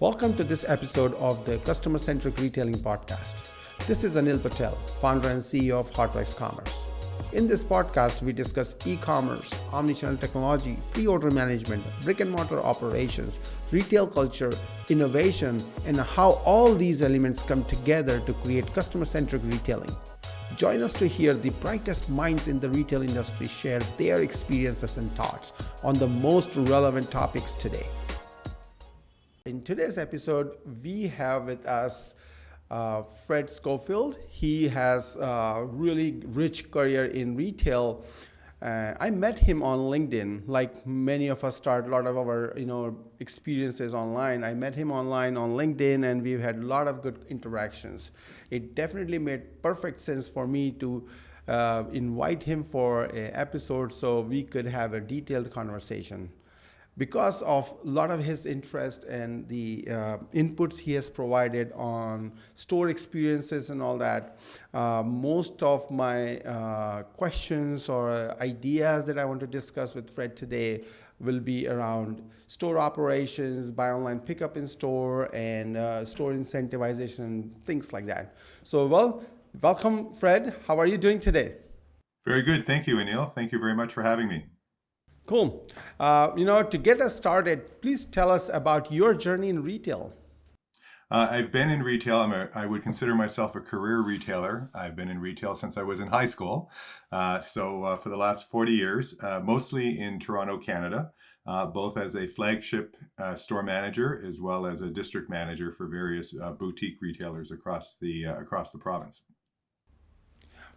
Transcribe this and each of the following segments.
Welcome to this episode of the Customer-Centric Retailing Podcast. This is Anil Patel, founder and CEO of Hotwire Commerce. In this podcast, we discuss e-commerce, omnichannel technology, pre-order management, brick-and-mortar operations, retail culture, innovation, and how all these elements come together to create customer-centric retailing. Join us to hear the brightest minds in the retail industry share their experiences and thoughts on the most relevant topics today. In today's episode, we have with us Fred Schofield. He has a really rich career in retail. I met him on LinkedIn. Like many of us start a lot of our experiences online. I met him online on LinkedIn, and we've had a lot of good interactions. It definitely made perfect sense for me to invite him for an episode so we could have a detailed conversation. Because of a lot of his interest and the inputs he has provided on store experiences and all that, most of my questions or ideas that I want to discuss with Fred today will be around store operations, buy online, pick up in store, and store incentivization and things like that. So, welcome, Fred. How are you doing today? Very good. Thank you, Anil. Thank you very much for having me. Cool. To get us started, please tell us about your journey in retail. I've been in retail. I would consider myself a career retailer. I've been in retail since I was in high school. So for the last 40 years, mostly in Toronto, Canada, both as a flagship store manager as well as a district manager for various boutique retailers across the province.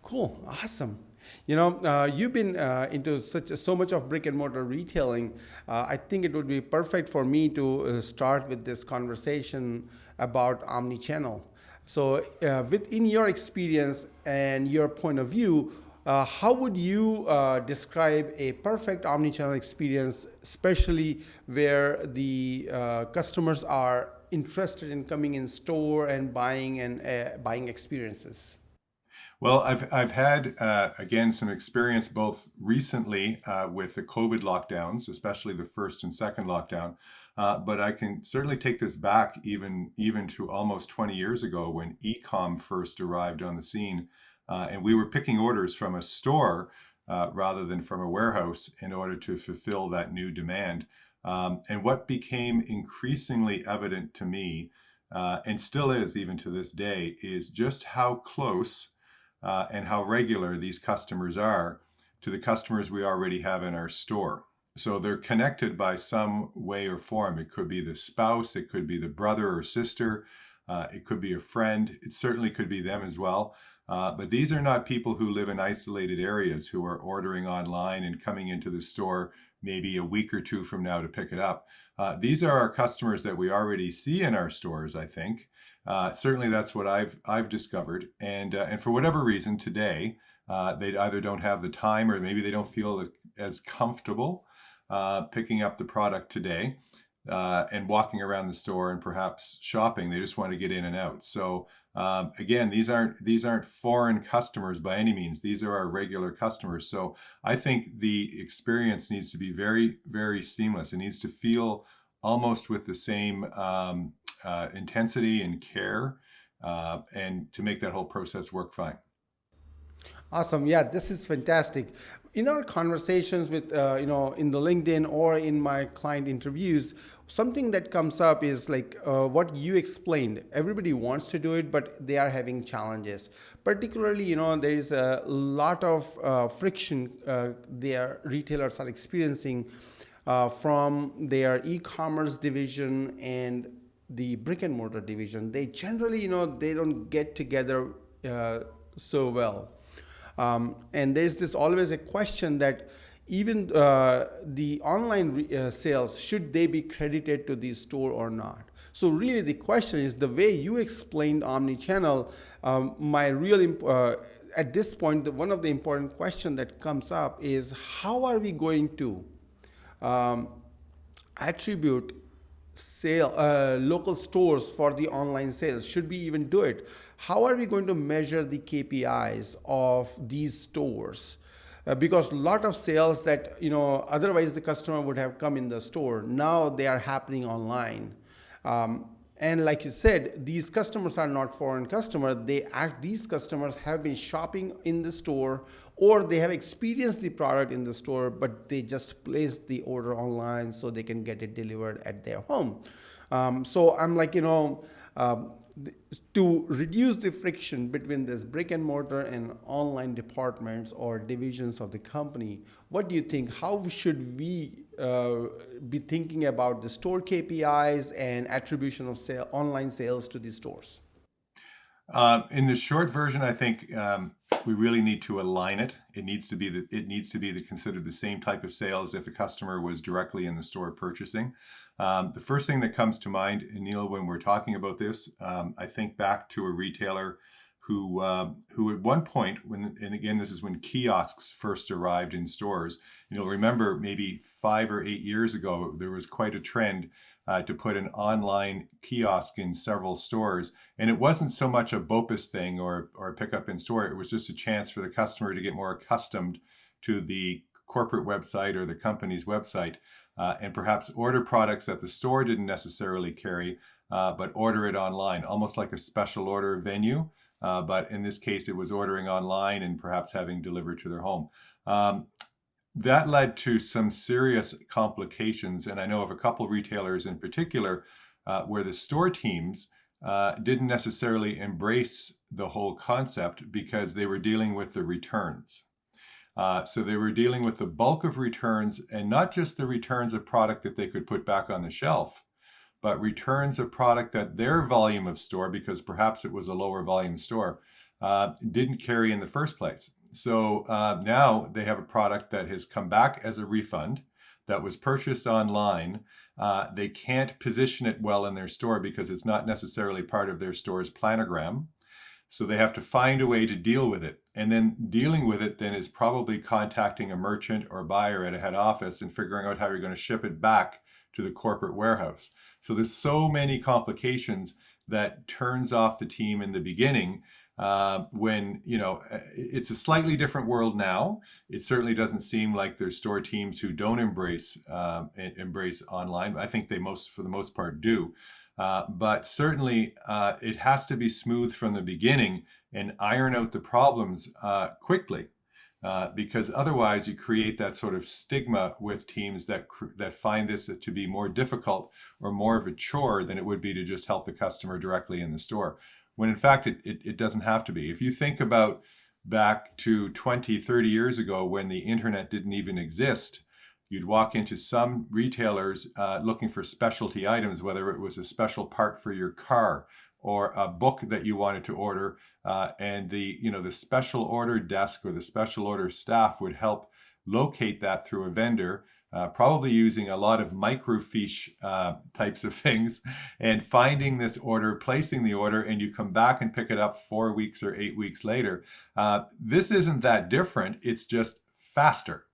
Cool. Awesome. You've been into so much of brick and mortar retailing. I think it would be perfect for me to start with this conversation about omnichannel. So within your experience and your point of view, how would you describe a perfect omnichannel experience, especially where the customers are interested in coming in store and buying experiences? Well, I've had, again, some experience both recently with the COVID lockdowns, especially the first and second lockdown, but I can certainly take this back even to almost 20 years ago when e-com first arrived on the scene, and we were picking orders from a store rather than from a warehouse in order to fulfill that new demand. And what became increasingly evident to me, and still is even to this day, is just how close and how regular these customers are to the customers we already have in our store. So they're connected by some way or form. It could be the spouse, it could be the brother or sister, it could be a friend, it certainly could be them as well. But these are not people who live in isolated areas who are ordering online and coming into the store maybe a week or two from now to pick it up. These are our customers that we already see in our stores, I think. Certainly that's what I've discovered. And for whatever reason today, they either don't have the time or maybe they don't feel as comfortable picking up the product today and walking around the store and perhaps shopping. They just want to get in and out. So again, these aren't foreign customers by any means. These are our regular customers. So I think the experience needs to be very, very seamless. It needs to feel almost with the same intensity and care, and to make that whole process work fine. Awesome. Yeah, this is fantastic. In our conversations with, in the LinkedIn or in my client interviews, something that comes up is like what you explained. Everybody wants to do it, but they are having challenges. Particularly, there is a lot of friction their retailers are experiencing from their e-commerce division and the brick and mortar division. They generally, they don't get together so well. And there's always a question that even the online sales, should they be credited to the store or not? So really the question is, the way you explained omnichannel, at this point, one of the important questions that comes up is, how are we going to attribute local stores for the online sales? Should we even do it? How are we going to measure the KPIs of these stores? Because a lot of sales that otherwise the customer would have come in the store, now they are happening online. And like you said, these customers are not foreign customers. These customers have been shopping in the store, or they have experienced the product in the store, but they just placed the order online so they can get it delivered at their home. So I'm like, to reduce the friction between this brick and mortar and online departments or divisions of the company, what do you think? How should we be thinking about the store KPIs and attribution of online sales to the stores? In the short version, I think we really need to align it. It needs to be considered the same type of sale as if the customer was directly in the store purchasing. The first thing that comes to mind, Neil, when we're talking about this, I think back to a retailer who at one point, and again, this is when kiosks first arrived in stores. You'll remember maybe 5 or 8 years ago, there was quite a trend to put an online kiosk in several stores. And it wasn't so much a BOPIS thing or a pickup in store. It was just a chance for the customer to get more accustomed to the corporate website or the company's website, and perhaps order products that the store didn't necessarily carry, but order it online, almost like a special order venue. But in this case, it was ordering online and perhaps having delivered to their home. That led to some serious complications. And I know of a couple of retailers in particular where the store teams didn't necessarily embrace the whole concept because they were dealing with the returns. So they were dealing with the bulk of returns, and not just the returns of product that they could put back on the shelf, but returns of product that their volume of store, because perhaps it was a lower volume store, didn't carry in the first place. So now they have a product that has come back as a refund that was purchased online. They can't position it well in their store because it's not necessarily part of their store's planogram. So they have to find a way to deal with it. And then dealing with it then is probably contacting a merchant or buyer at a head office and figuring out how you're going to ship it back to the corporate warehouse. So there's so many complications that turns off the team in the beginning. When it's a slightly different world now. It certainly doesn't seem like there's store teams who don't embrace online. I think they for the most part do. But certainly it has to be smooth from the beginning and iron out the problems quickly, because otherwise you create that sort of stigma with teams that find this to be more difficult or more of a chore than it would be to just help the customer directly in the store. When in fact, it doesn't have to be. If you think about back to 20, 30 years ago when the internet didn't even exist, you'd walk into some retailers looking for specialty items, whether it was a special part for your car or a book that you wanted to order, and the special order desk or the special order staff would help locate that through a vendor, probably using a lot of microfiche types of things, and finding this order, placing the order, and you come back and pick it up 4 weeks or 8 weeks later. This isn't that different. It's just faster.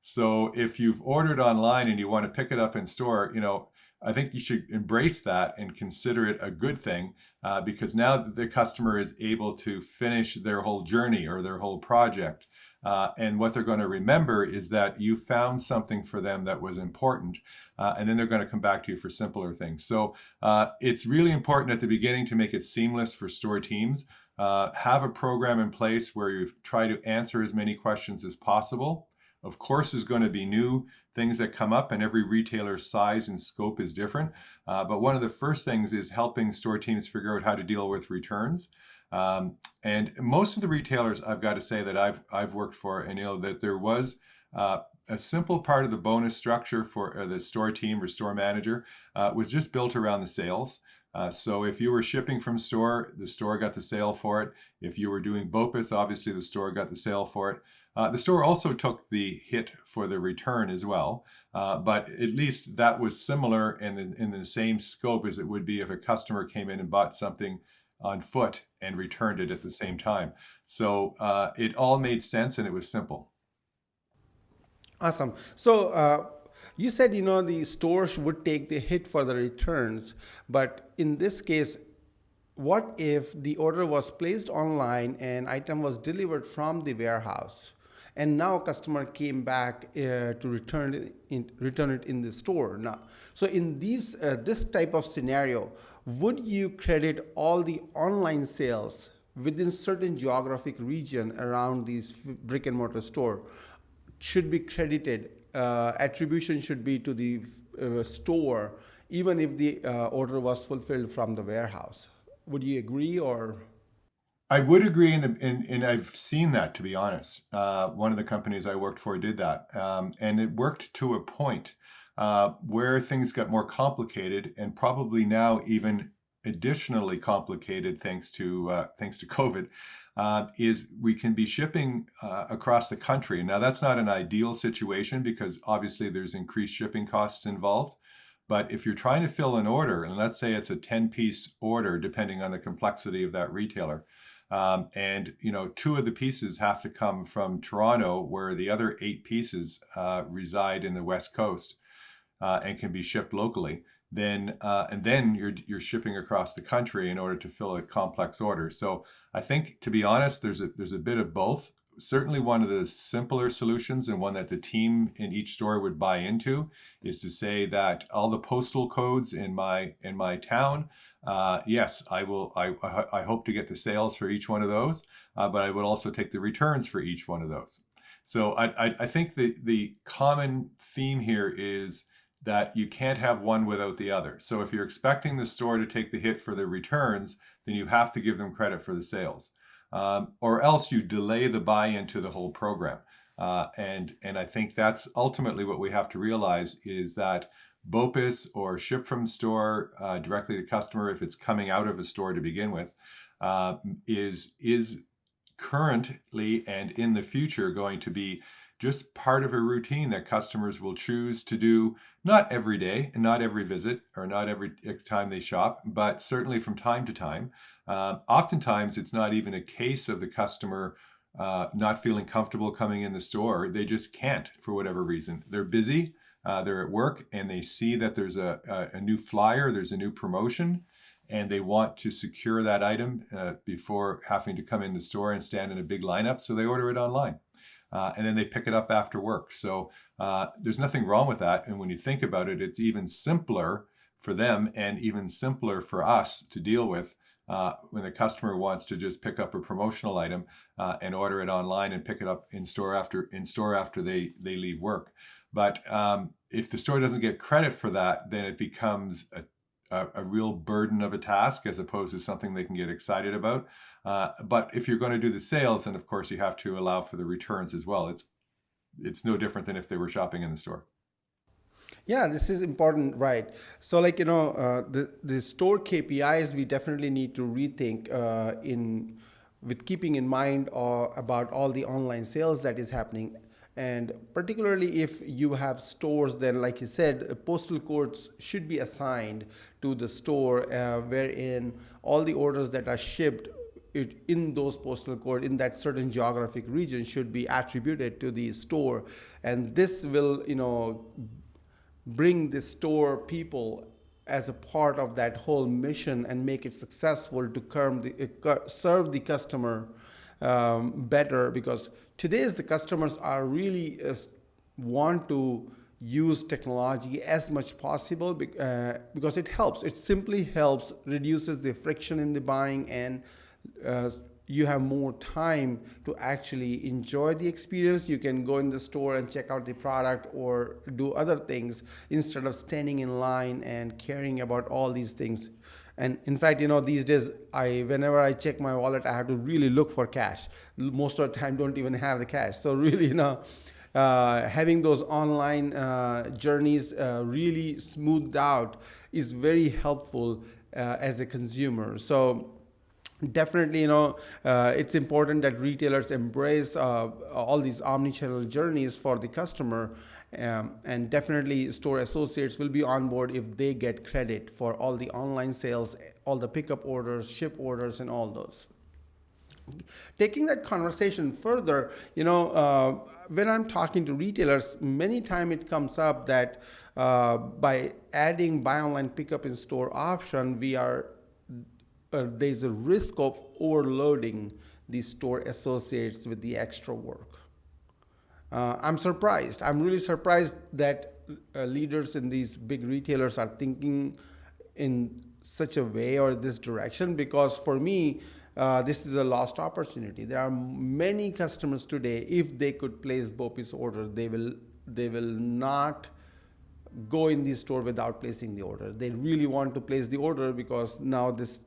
So if you've ordered online and you want to pick it up in store, I think you should embrace that and consider it a good thing, because now the customer is able to finish their whole journey or their whole project. And what they're going to remember is that you found something for them that was important, and then they're going to come back to you for simpler things. So it's really important at the beginning to make it seamless for store teams. Have a program in place where you try to answer as many questions as possible. Of course, there's going to be new things that come up, and every retailer's size and scope is different. But one of the first things is helping store teams figure out how to deal with returns. And most of the retailers, I've got to say, that I've worked for, and that there was a simple part of the bonus structure for the store team or store manager was just built around the sales. So if you were shipping from store, the store got the sale for it. If you were doing BOPIS, obviously the store got the sale for it. The store also took the hit for the return as well, but at least that was similar in the same scope as it would be if a customer came in and bought something on foot and returned it at the same time. So it all made sense and it was simple. Awesome. So you said, the stores would take the hit for the returns, but in this case, what if the order was placed online and item was delivered from the warehouse? and now customer came back to return it in the store now. So in this type of scenario, would you credit all the online sales within certain geographic region around these brick and mortar store should be credited? Attribution should be to the store, even if the order was fulfilled from the warehouse. Would you agree, or? I would agree, and I've seen that, to be honest. One of the companies I worked for did that, and it worked to a point. Where things got more complicated, and probably now even additionally complicated thanks to COVID, is we can be shipping across the country. Now that's not an ideal situation because obviously there's increased shipping costs involved. But if you're trying to fill an order, and let's say it's a 10-piece order, depending on the complexity of that retailer, and two of the pieces have to come from Toronto, where the other 8 pieces reside in the West Coast and can be shipped locally, then you're shipping across the country in order to fill a complex order. So I think, to be honest, there's a bit of both. Certainly one of the simpler solutions, and one that the team in each store would buy into, is to say that all the postal codes in my town, yes, I will. I hope to get the sales for each one of those, but I would also take the returns for each one of those. So I think the common theme here is that you can't have one without the other. So if you're expecting the store to take the hit for the returns, then you have to give them credit for the sales. Or else you delay the buy-in to the whole program. And I think that's ultimately what we have to realize, is that BOPIS, or ship from store directly to customer, if it's coming out of a store to begin with, is currently and in the future going to be just part of a routine that customers will choose to do, not every day and not every visit or not every time they shop, but certainly from time to time. Oftentimes, it's not even a case of the customer not feeling comfortable coming in the store. They just can't for whatever reason. They're busy, they're at work, and they see that there's a new flyer, there's a new promotion, and they want to secure that item before having to come in the store and stand in a big lineup. So they order it online. And then they pick it up after work. So there's nothing wrong with that. And when you think about it, it's even simpler for them and even simpler for us to deal with when the customer wants to just pick up a promotional item and order it online and pick it up in store after they leave work. But if the store doesn't get credit for that, then it becomes a real burden of a task as opposed to something they can get excited about. But if you're going to do the sales, then of course you have to allow for the returns as well. It's no different than if they were shopping in the store. Yeah, this is important, right? So, the store KPIs, we definitely need to rethink with keeping in mind about all the online sales that is happening. And particularly if you have stores, then like you said, postal codes should be assigned to the store, wherein all the orders that are shipped in those postal code in that certain geographic region should be attributed to the store. And this will, bring the store people as a part of that whole mission and make it successful to serve the customer better, because today's the customers are really want to use technology as much possible because it helps. It simply helps, reduces the friction in the buying, and you have more time to actually enjoy the experience. You can go in the store and check out the product or do other things instead of standing in line and caring about all these things. And in fact, these days, whenever I check my wallet, I have to really look for cash. Most of the time, don't even have the cash. So really, having those online journeys really smoothed out is very helpful as a consumer. So definitely, it's important that retailers embrace all these omnichannel journeys for the customer. And definitely store associates will be on board if they get credit for all the online sales, all the pickup orders, ship orders, and all those. Taking that conversation further, when I'm talking to retailers, many times it comes up that by adding buy online pickup in store option, there's a risk of overloading the store associates with the extra work. I'm surprised. I'm really surprised that leaders in these big retailers are thinking in such a way or this direction, because for me, this is a lost opportunity. There are many customers today, if they could place BOPIS order, they will not go in the store without placing the order. They really want to place the order because now this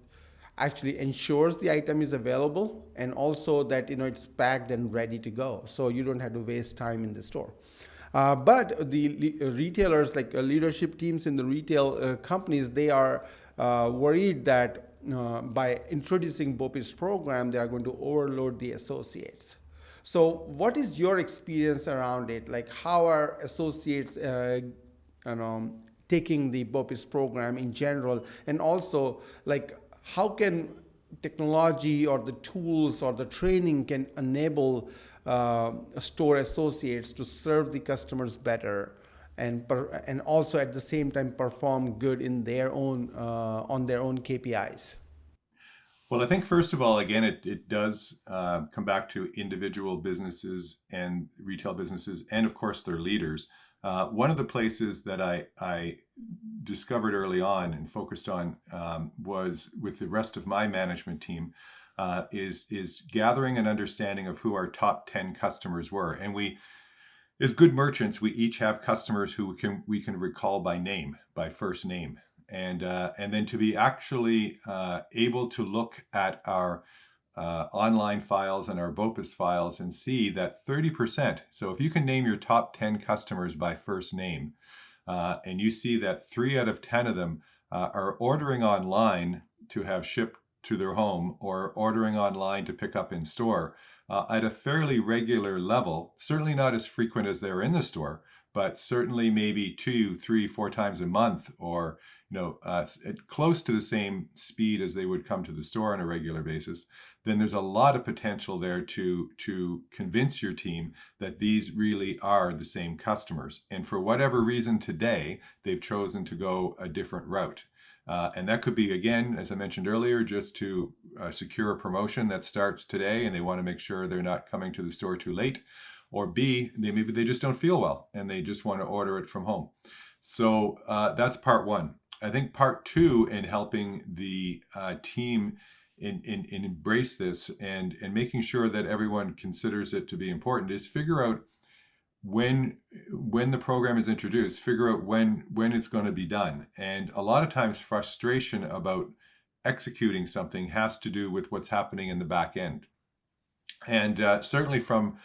actually ensures the item is available, and also that it's packed and ready to go, so you don't have to waste time in the store. But the retailers, like leadership teams in the retail companies, they are worried that by introducing BOPIS program, they are going to overload the associates. So what is your experience around it? Like, how are associates taking the BOPIS program in general? And also, like, how can technology or the tools or the training can enable store associates to serve the customers better, and also at the same time perform good in their own on their own KPIs? Well, I think first of all, again, it does come back to individual businesses and retail businesses, and of course their leaders. One of the places that I discovered early on and focused on was with the rest of my management team, is gathering an understanding of who our top 10 customers were. And we, as good merchants, we each have customers who we can recall by name, by first name. And then to be actually able to look at our online files and our BOPIS files and see that 30%, so if you can name your top 10 customers by first name, and you see that 3 out of 10 of them are ordering online to have shipped to their home, or ordering online to pick up in store at a fairly regular level, certainly not as frequent as they're in the store, but certainly maybe 2, 3, 4 times a month, or close to the same speed as they would come to the store on a regular basis, then there's a lot of potential there to convince your team that these really are the same customers. And for whatever reason today, they've chosen to go a different route. And that could be, again, as I mentioned earlier, just to secure a promotion that starts today and they want to make sure they're not coming to the store too late. Or B, maybe they just don't feel well and they just want to order it from home. So that's part one. I think part two, in helping the team in embrace this and making sure that everyone considers it to be important, is figure out when the program is introduced, figure out when it's going to be done. And a lot of times frustration about executing something has to do with what's happening in the back end. And certainly from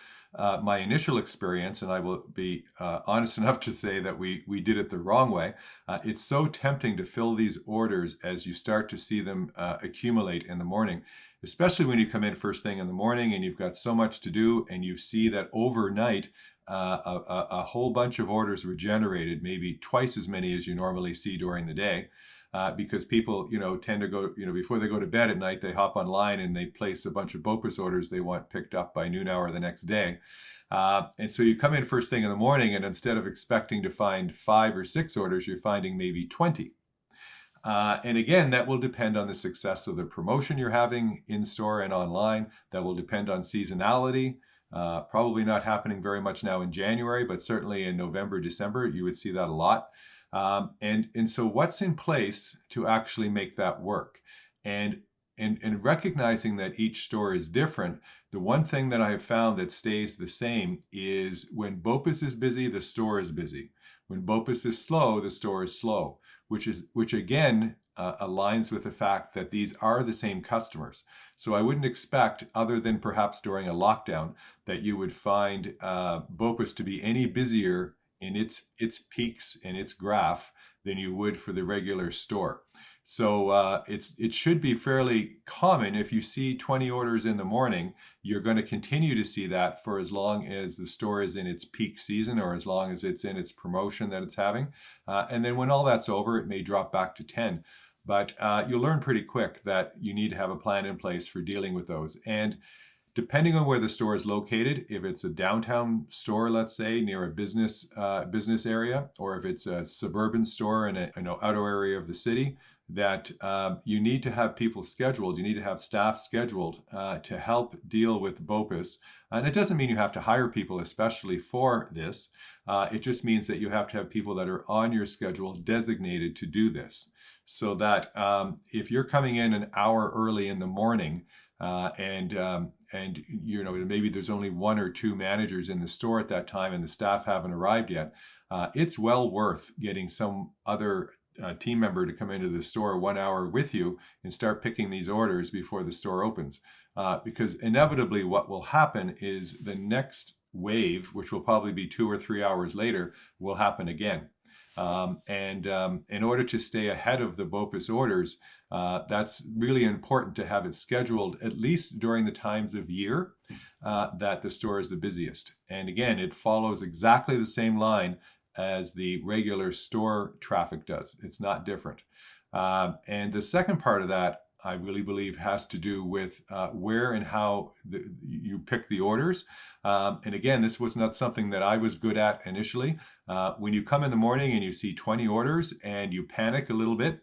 my initial experience, and I will be honest enough to say that we did it the wrong way. It's so tempting to fill these orders as you start to see them accumulate in the morning, especially when you come in first thing in the morning and you've got so much to do, and you see that overnight a whole bunch of orders were generated, maybe twice as many as you normally see during the day. Because people, tend to go, before they go to bed at night, they hop online and they place a bunch of BOPIS orders they want picked up by noon hour the next day. And so you come in first thing in the morning, and instead of expecting to find 5 or 6 orders, you're finding maybe 20. And again, that will depend on the success of the promotion you're having in store and online. That will depend on seasonality. Probably not happening very much now in January, but certainly in November, December, you would see that a lot. And so what's in place to actually make that work? And recognizing that each store is different, the one thing that I have found that stays the same is when BOPIS is busy, the store is busy. When BOPIS is slow, the store is slow, which again aligns with the fact that these are the same customers. So I wouldn't expect, other than perhaps during a lockdown, that you would find BOPIS to be any busier in its peaks and its graph than you would for the regular store. So it should be fairly common. If you see 20 orders in the morning, you're going to continue to see that for as long as the store is in its peak season, or as long as it's in its promotion that it's having. And then when all that's over, it may drop back to 10. But you'll learn pretty quick that you need to have a plan in place for dealing with those. And Depending on where the store is located, if it's a downtown store, let's say near a business area, or if it's a suburban store in an outer area of the city, that you need to have people scheduled. You need to have staff scheduled to help deal with BOPIS. And it doesn't mean you have to hire people especially for this. It just means that you have to have people that are on your schedule designated to do this. So that if you're coming in an hour early in the morning, and maybe there's only one or two managers in the store at that time and the staff haven't arrived yet, it's well worth getting some other team member to come into the store 1 hour with you and start picking these orders before the store opens. Because inevitably what will happen is the next wave, which will probably be 2 or 3 hours later, will happen again. In order to stay ahead of the BOPIS orders, that's really important to have it scheduled at least during the times of year that the store is the busiest. And again, it follows exactly the same line as the regular store traffic does. It's not different. And the second part of that, I really believe, has to do with where and how you pick the orders. And again, this was not something that I was good at initially. When you come in the morning and you see 20 orders and you panic a little bit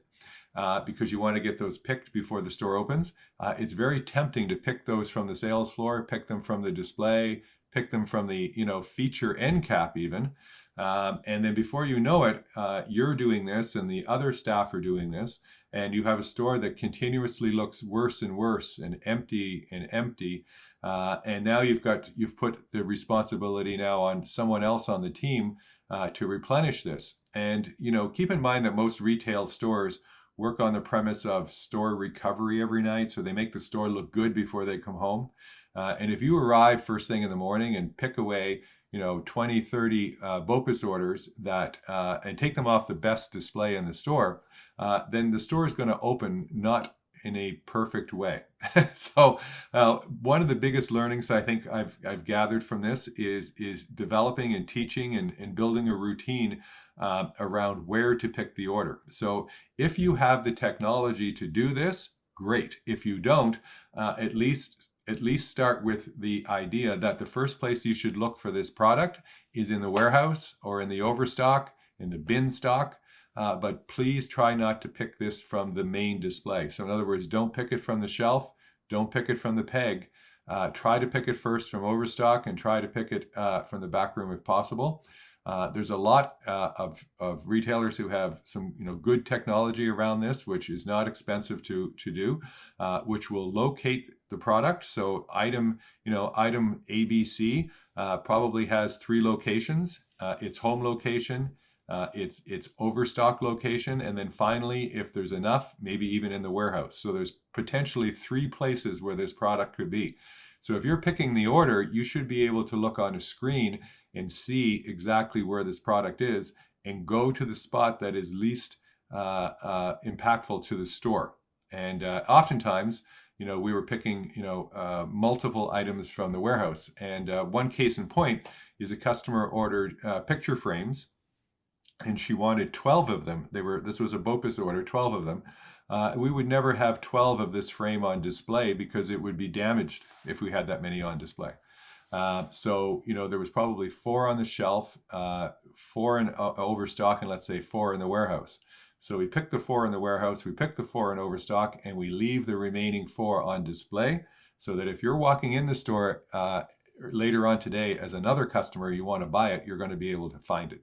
because you want to get those picked before the store opens, it's very tempting to pick those from the sales floor, pick them from the display, pick them from the feature end cap even. And then before you know it, you're doing this and the other staff are doing this, and you have a store that continuously looks worse and worse and empty and empty. And now you've put the responsibility now on someone else on the team to replenish this. And keep in mind that most retail stores work on the premise of store recovery every night, so they make the store look good before they come home. And if you arrive first thing in the morning and pick away 20, 30 BOPIS orders and take them off the best display in the store, then the store is going to open not in a perfect way. So one of the biggest learnings I think I've gathered from this is developing and teaching and building a routine around where to pick the order. So if you have the technology to do this, great. If you don't, at least start with the idea that the first place you should look for this product is in the warehouse or in the overstock, in the bin stock. But please try not to pick this from the main display. So in other words, don't pick it from the shelf. Don't pick it from the peg. Try to pick it first from overstock and try to pick it from the back room if possible. There's a lot of retailers who have some good technology around this, which is not expensive to do, which will locate the product. So item ABC probably has 3 locations: its home location, its overstock location, and then finally, if there's enough, maybe even in the warehouse. So there's potentially 3 places where this product could be. So if you're picking the order, you should be able to look on a screen and see exactly where this product is and go to the spot that is least impactful to the store. And oftentimes, we were picking, multiple items from the warehouse. And one case in point is a customer ordered picture frames, and she wanted 12 of them. This was a BOPIS order, 12 of them. We would never have 12 of this frame on display because it would be damaged if we had that many on display. So there was probably 4 on the shelf, 4 in overstock, and let's say 4 in the warehouse. So we picked the 4 in the warehouse, we picked the 4 in overstock, and we leave the remaining 4 on display, so that if you're walking in the store later on today as another customer, you want to buy it, you're going to be able to find it.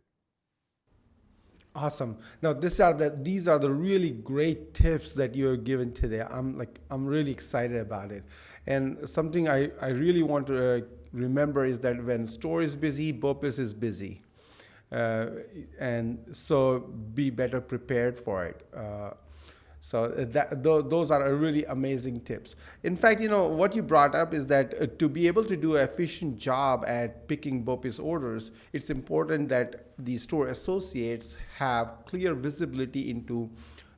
Awesome. Now, these are the really great tips that you're given today. I'm really excited about it. And something I really want to remember is that when store is busy, BOPIS is busy. And so be better prepared for it. Those are really amazing tips. In fact, what you brought up is that to be able to do an efficient job at picking BOPIS orders, it's important that the store associates have clear visibility into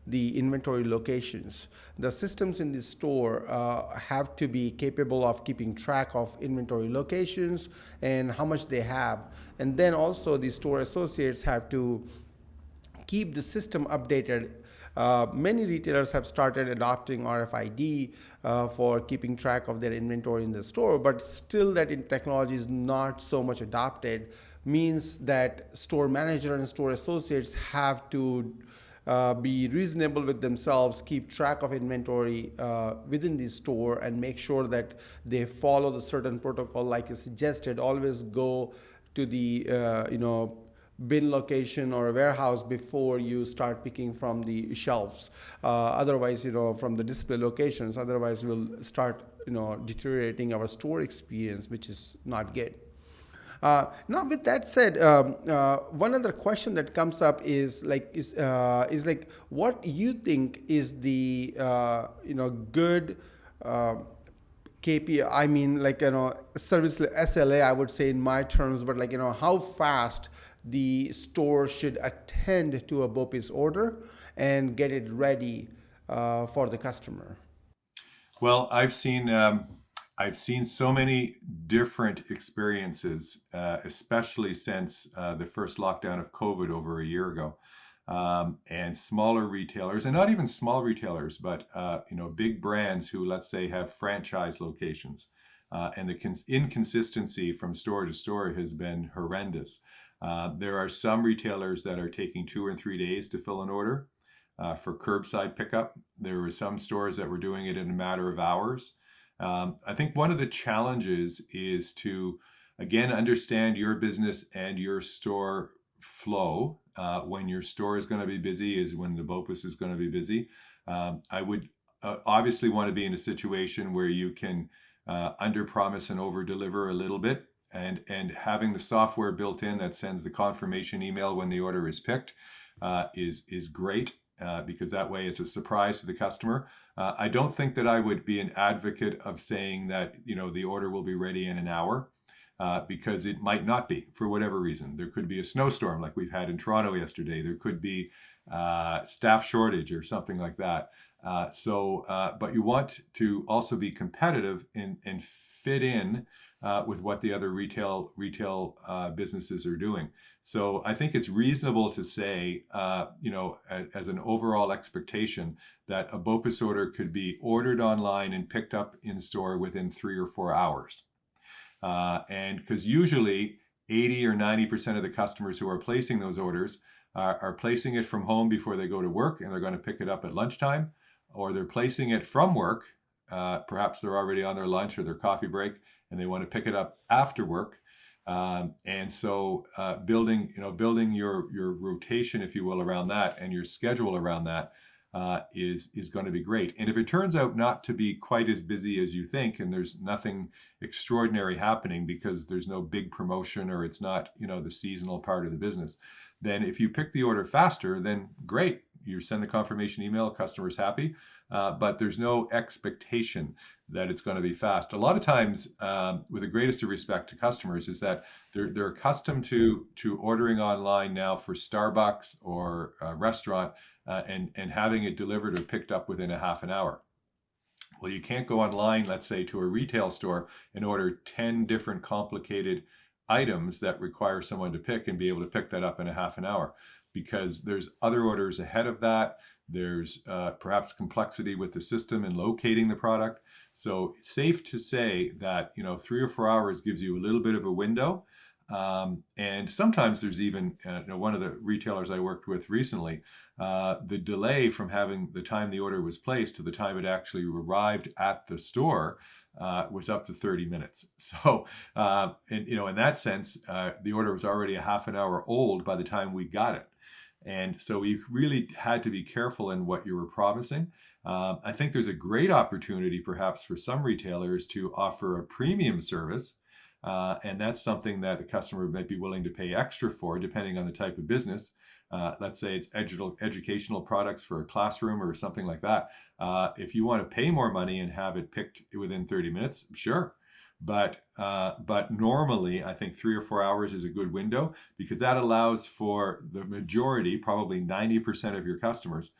the inventory locations. The systems in the store have to be capable of keeping track of inventory locations and how much they have. And then also the store associates have to keep the system updated Many retailers have started adopting RFID for keeping track of their inventory in the store, but still that in technology is not so much adopted, means that store manager and store associates have to be reasonable with themselves, keep track of inventory within the store, and make sure that they follow the certain protocol like you suggested. Always go to the bin location or a warehouse before you start picking from the shelves. Otherwise, from the display locations. Otherwise, we'll start deteriorating our store experience, which is not good. Now, with that said, one other question that comes up is like what you think is the good KPI. I mean, service SLA. I would say in my terms, but how fast the store should attend to a BOPIS order and get it ready for the customer. Well, I've seen so many different experiences, especially since the first lockdown of COVID over a year ago, and smaller retailers, and not even small retailers, but big brands who, let's say, have franchise locations, and the inconsistency from store to store has been horrendous. There are some retailers that are taking 2 or 3 days to fill an order for curbside pickup. There were some stores that were doing it in a matter of hours. I think one of the challenges is to, again, understand your business and your store flow. When your store is going to be busy is when the BOPIS is going to be busy. I would obviously want to be in a situation where you can under-promise and over-deliver a little bit, and having the software built in that sends the confirmation email when the order is picked is great. Because that way it's a surprise to the customer. I don't think that I would be an advocate of saying that the order will be ready in an hour, because it might not be for whatever reason. There could be a snowstorm like we've had in Toronto yesterday. There could be staff shortage or something like that. But you want to also be competitive and fit in with what the other retail businesses are doing. So I think it's reasonable to say, as an overall expectation, that a BOPIS order could be ordered online and picked up in store within 3 or 4 hours. And because usually 80 or 90% of the customers who are placing those orders are placing it from home before they go to work, and they're going to pick it up at lunchtime, or they're placing it from work. Perhaps they're already on their lunch or their coffee break, and they want to pick it up after work. And so building your rotation, if you will, around that, and your schedule around that is going to be great. And if it turns out not to be quite as busy as you think, and there's nothing extraordinary happening because there's no big promotion, or it's not the seasonal part of the business, then if you pick the order faster, then great. You send the confirmation email, customer's happy, but there's no expectation that it's going to be fast. A lot of times, with the greatest of respect to customers, is that they're accustomed to ordering online now for Starbucks or a restaurant, and having it delivered or picked up within a half an hour. Well, you can't go online, let's say, to a retail store and order 10 different complicated items that require someone to pick and be able to pick that up in a half an hour, because there's other orders ahead of that. There's perhaps complexity with the system in locating the product. So it's safe to say that 3 or 4 hours gives you a little bit of a window. And sometimes there's even one of the retailers I worked with recently, the delay from having the time the order was placed to the time it actually arrived at the store was up to 30 minutes. So, in that sense, the order was already a half an hour old by the time we got it. And so we really had to be careful in what you were promising. I think there's a great opportunity perhaps for some retailers to offer a premium service. And that's something that the customer might be willing to pay extra for, depending on the type of business. Let's say it's educational products for a classroom or something like that. If you want to pay more money and have it picked within 30 minutes, sure. But normally, I think 3 or 4 hours is a good window, because that allows for the majority, probably 90% of your customers,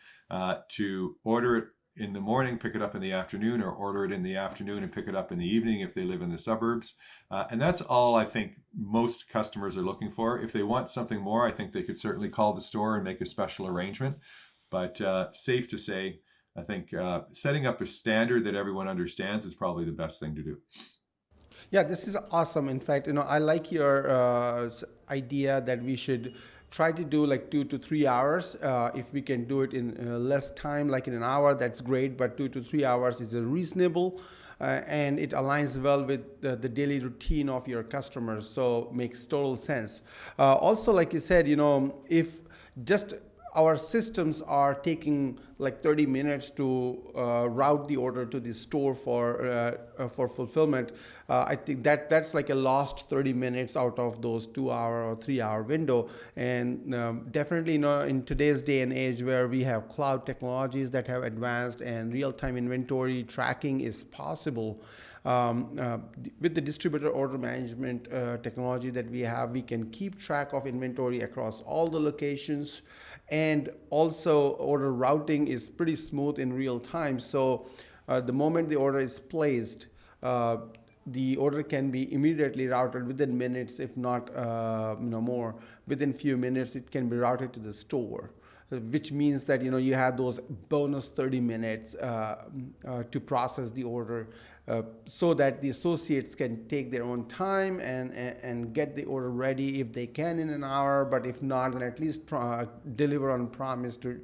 to order it in the morning, pick it up in the afternoon, or order it in the afternoon and pick it up in the evening if they live in the suburbs. And that's all I think most customers are looking for. If they want something more, I think they could certainly call the store and make a special arrangement. But safe to say, I think setting up a standard that everyone understands is probably the best thing to do. Yeah, this is awesome. In fact, I like your idea that we should try to do like 2 to 3 hours. If we can do it in less time, like in an hour, that's great. But 2 to 3 hours is a reasonable, and it aligns well with the daily routine of your customers. So makes total sense. Also, like you said, if just our systems are taking like 30 minutes to route the order to the store for fulfillment. I think that's like a lost 30 minutes out of those 2 hour or 3 hour window. And definitely, in today's day and age where we have cloud technologies that have advanced and real-time inventory tracking is possible. With the distributor order management technology that we have, we can keep track of inventory across all the locations, and also order routing is pretty smooth in real time. So the moment the order is placed, the order can be immediately routed within minutes, if not more. Within few minutes, it can be routed to the store, which means that you have those bonus 30 minutes to process the order, so that the associates can take their own time and get the order ready if they can in an hour, but if not, then at least deliver on promise to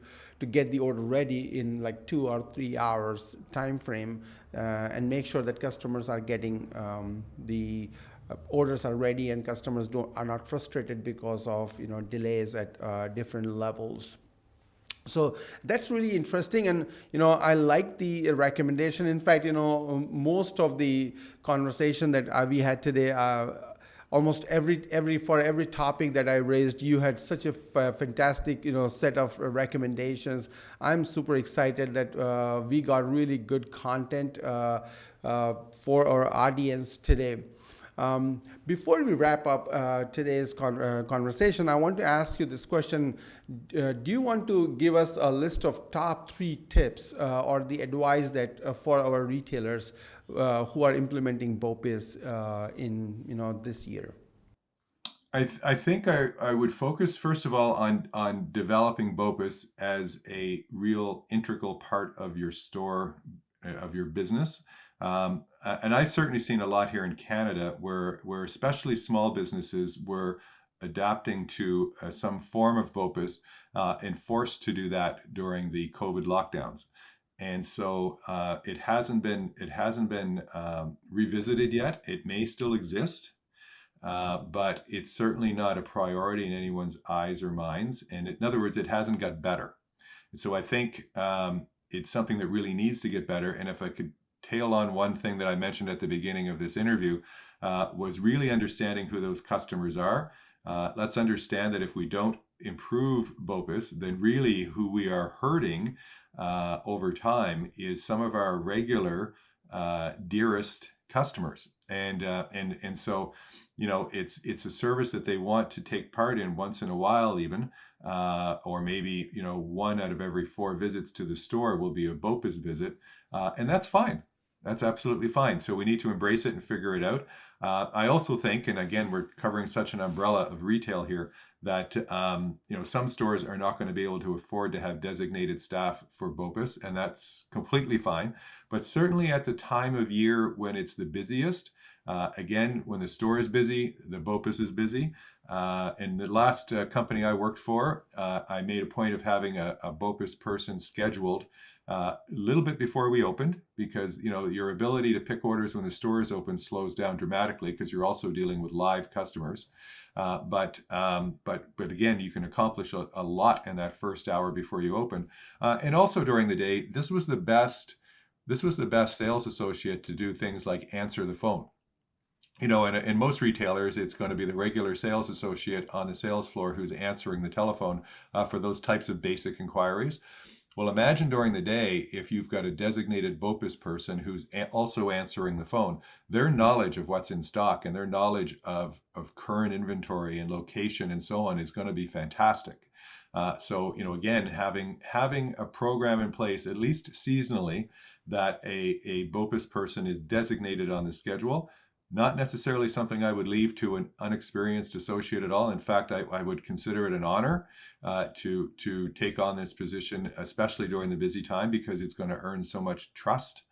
get the order ready in like 2 or 3 hours time frame, and make sure that customers are getting the orders are ready, and customers are not frustrated because of delays at different levels. So that's really interesting, and I like the recommendation. In fact, most of the conversation that we had today, almost every topic that I raised, you had such a fantastic set of recommendations. I'm super excited that we got really good content for our audience today. Before we wrap up today's conversation, I want to ask you this question. Do you want to give us a list of top 3 tips or the advice that for our retailers who are implementing BOPIS in this year? I think I would focus first of all on developing BOPIS as a real integral part of your store, of your business. And I've certainly seen a lot here in Canada where especially small businesses were adapting to some form of BOPIS and forced to do that during the COVID lockdowns. And so it hasn't been revisited yet. It may still exist, but it's certainly not a priority in anyone's eyes or minds. And in other words, it hasn't got better. And so I think it's something that really needs to get better. And if I could tail on one thing that I mentioned at the beginning of this interview, was really understanding who those customers are. Let's understand that if we don't improve BOPIS, then really who we are hurting over time is some of our regular dearest customers. And so, it's a service that they want to take part in once in a while even, or maybe, 1 out of every 4 visits to the store will be a BOPIS visit. And that's fine. That's absolutely fine. So we need to embrace it and figure it out. I also think, and again, we're covering such an umbrella of retail here, that some stores are not going to be able to afford to have designated staff for BOPIS, and that's completely fine. But certainly at the time of year when it's the busiest, again, when the store is busy, the BOPIS is busy. In the last company I worked for, I made a point of having a BOPIS person scheduled a little bit before we opened, because your ability to pick orders when the store is open slows down dramatically because you're also dealing with live customers. But again, you can accomplish a lot in that first hour before you open. And also during the day, this was the best sales associate to do things like answer the phone. In most retailers, it's going to be the regular sales associate on the sales floor who's answering the telephone for those types of basic inquiries. Well, imagine during the day, if you've got a designated BOPIS person who's also answering the phone, their knowledge of what's in stock and their knowledge of current inventory and location and so on is going to be fantastic. So, again, having a program in place, at least seasonally, that a BOPIS person is designated on the schedule, Not necessarily something I would leave to an unexperienced associate at all. In fact, I would consider it an honor to take on this position, especially during the busy time, because it's going to earn so much trust.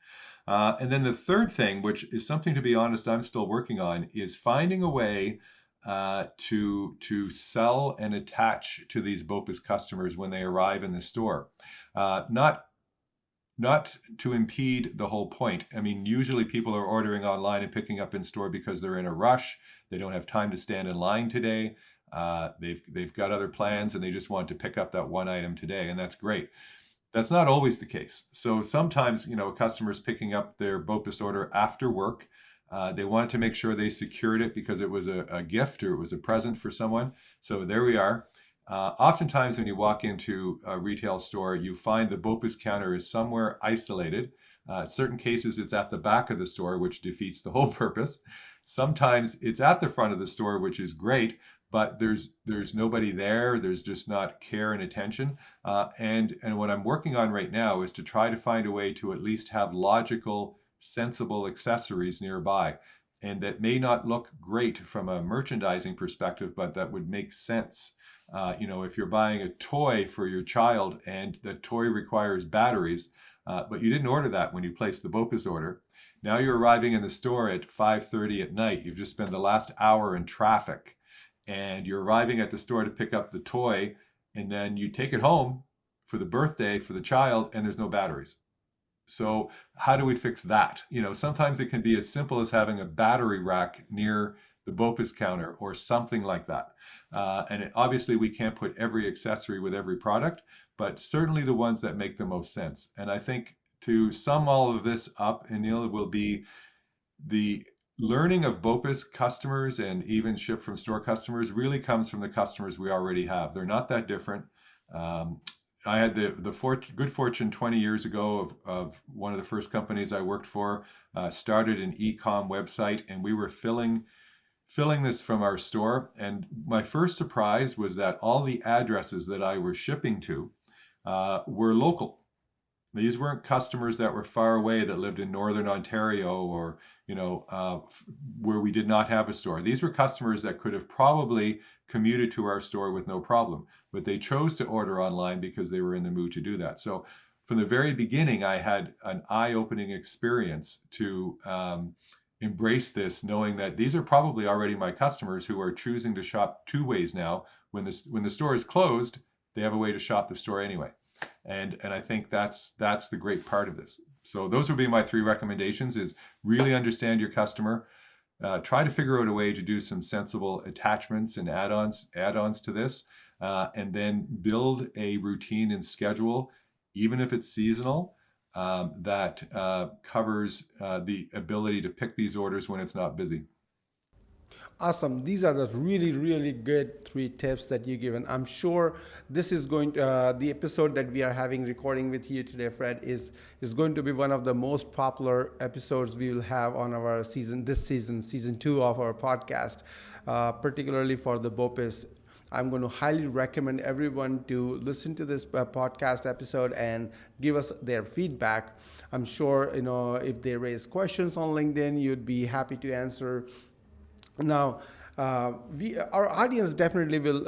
And then the third thing, which is something, to be honest, I'm still working on, is finding a way to sell and attach to these BOPIS customers when they arrive in the store. Not to impede the whole point. I mean, usually people are ordering online and picking up in store because they're in a rush. They don't have time to stand in line today. They've got other plans and they just want to pick up that one item today, and that's great. That's not always the case. So sometimes, a customer's picking up their BOPIS order after work. They wanted to make sure they secured it because it was a gift or it was a present for someone. So there we are. Oftentimes when you walk into a retail store, you find the BOPIS counter is somewhere isolated. Certain cases it's at the back of the store, which defeats the whole purpose. Sometimes it's at the front of the store, which is great, but there's nobody there. There's just not care and attention. And what I'm working on right now is to try to find a way to at least have logical, sensible accessories nearby. And that may not look great from a merchandising perspective, but that would make sense. If you're buying a toy for your child and the toy requires batteries, but you didn't order that when you placed the BOPIS order. Now you're arriving in the store at 5:30 at night. You've just spent the last hour in traffic and you're arriving at the store to pick up the toy, and then you take it home for the birthday for the child and there's no batteries. So how do we fix that? Sometimes it can be as simple as having a battery rack near the BOPIS counter or something like that. Obviously we can't put every accessory with every product, but certainly the ones that make the most sense. And I think to sum all of this up, Anil, will be the learning of BOPIS customers and even ship from store customers really comes from the customers we already have. They're not that different. I had the good fortune 20 years ago of one of the first companies I worked for, started an e-com website, and we were filling this from our store. And my first surprise was that all the addresses that I was shipping to were local. These weren't customers that were far away that lived in Northern Ontario or, where we did not have a store. These were customers that could have probably commuted to our store with no problem, but they chose to order online because they were in the mood to do that. So from the very beginning, I had an eye-opening experience to embrace this, knowing that these are probably already my customers who are choosing to shop two ways now. When the store is closed, they have a way to shop the store anyway. And I think that's the great part of this. So those would be my three recommendations: is really understand your customer, try to figure out a way to do some sensible attachments and add-ons to this, and then build a routine and schedule, even if it's seasonal, that covers the ability to pick these orders when it's not busy. Awesome. These are the really, really good 3 tips that you given. I'm sure this is going to, the episode that we are having recording with you today, Fred, is going to be one of the most popular episodes we will have on our season 2 of our podcast, particularly for the BOPIS. I'm going to highly recommend everyone to listen to this podcast episode and give us their feedback. I'm sure, if they raise questions on LinkedIn, you'd be happy to answer. Now, our audience definitely will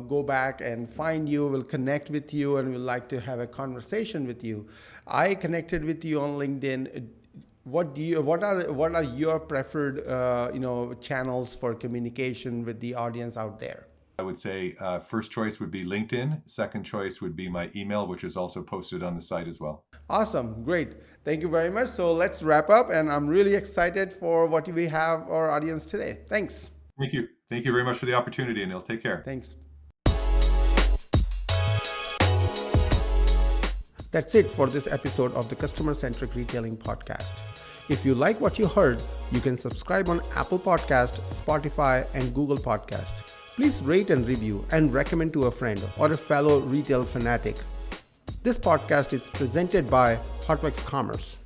go back and find you, will connect with you, and will like to have a conversation with you. I connected with you on LinkedIn. What are your preferred channels for communication with the audience out there? I would say first choice would be LinkedIn. Second choice would be my email, which is also posted on the site as well. Awesome. Great. Thank you very much. So let's wrap up, and I'm really excited for what we have our audience today. Thanks. Thank you. Thank you very much for the opportunity, Anil. Take care. Thanks. That's it for this episode of the Customer-Centric Retailing Podcast. If you like what you heard, you can subscribe on Apple Podcast, Spotify, and Google Podcast. Please rate and review and recommend to a friend or a fellow retail fanatic. This podcast is presented by Hotworks Commerce.